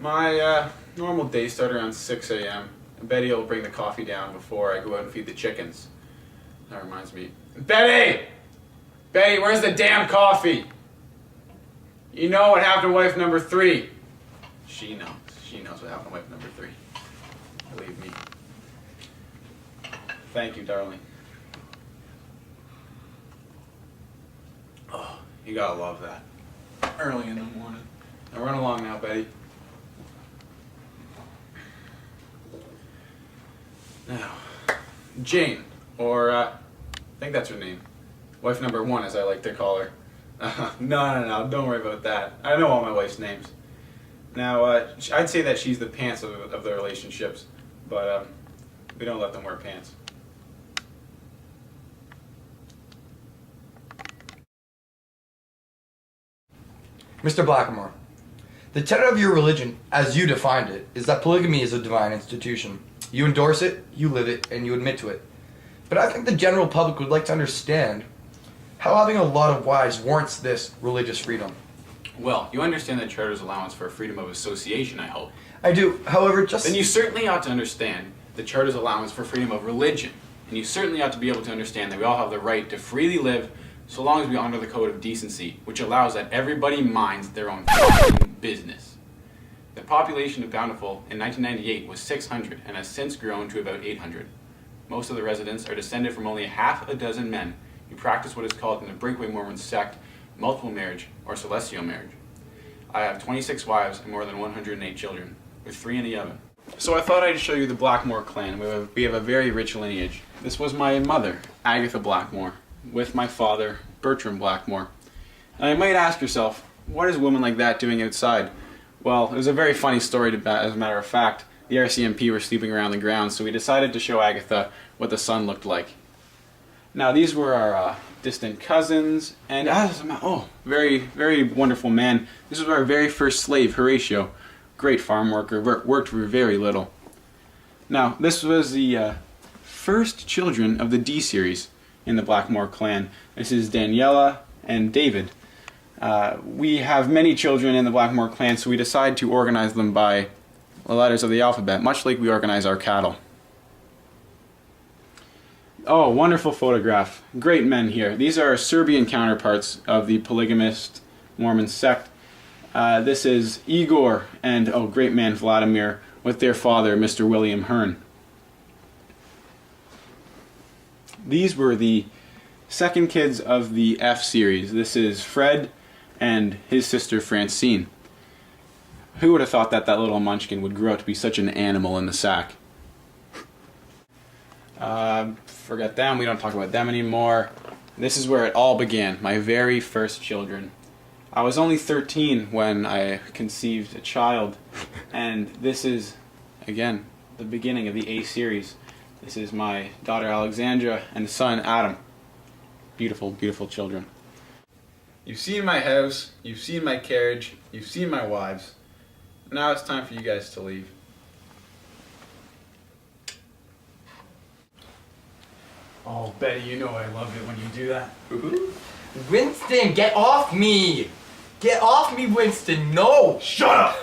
My normal day starts around 6 a.m. Betty will bring the coffee down before I go out and feed the chickens. That reminds me. Betty! Betty, where's the damn coffee? You know what happened to wife number 3. She knows. She knows what happened to wife number 3. Believe me. Thank you, darling. Oh, you gotta love that. Early in the morning. Now run along now, Betty. Now, Jane, or I think that's her name. Wife number 1, as I like to call her. No, don't worry about that. I know all my wife's names. Now, I'd say that she's the pants of the relationships, but we don't let them wear pants. Mr. Blackmore, the tenet of your religion, as you defined it, is that polygamy is a divine institution. You endorse it, you live it, and you admit to it. But I think the general public would like to understand how having a lot of wives warrants this religious freedom. Well, you understand the Charter's allowance for freedom of association, I hope. I do, however, just... Then you certainly ought to understand the Charter's allowance for freedom of religion. And you certainly ought to be able to understand that we all have the right to freely live so long as we honor the code of decency, which allows that everybody minds their own business. The population of Bountiful in 1998 was 600 and has since grown to about 800. Most of the residents are descended from only half a dozen men who practice what is called in the Breakaway Mormon sect multiple marriage or celestial marriage. I have 26 wives and more than 108 children, with 3 in the oven. So I thought I'd show you the Blackmore clan. We have a very rich lineage. This was my mother, Agatha Blackmore, with my father, Bertram Blackmore. And you might ask yourself, what is a woman like that doing outside? Well, it was a very funny story, as a matter of fact. The RCMP were sleeping around the grounds, so we decided to show Agatha what the sun looked like. Now, these were our distant cousins, and very, very wonderful man. This was our very first slave, Horatio. Great farm worker, worked for very little. Now, this was the first children of the D series in the Blackmore clan. This is Daniela and David. We have many children in the Blackmore clan, so we decide to organize them by the letters of the alphabet, much like we organize our cattle. Oh, wonderful photograph. Great men here. These are Serbian counterparts of the Polygamist Mormon sect. This is Igor and, great man Vladimir, with their father, Mr. William Hearn. These were the second kids of the F series. This is Fred and his sister Francine. Who would have thought that that little munchkin would grow up to be such an animal in the sack? Forget them, we don't talk about them anymore. This is where it all began, my very first children. I was only 13 when I conceived a child, and this is, again, the beginning of the A series. This is my daughter Alexandra and son Adam. Beautiful, beautiful children. You've seen my house, you've seen my carriage, you've seen my wives. Now it's time for you guys to leave. Oh, Betty, you know I love it when you do that. Winston, get off me! Get off me, Winston, no! Shut up!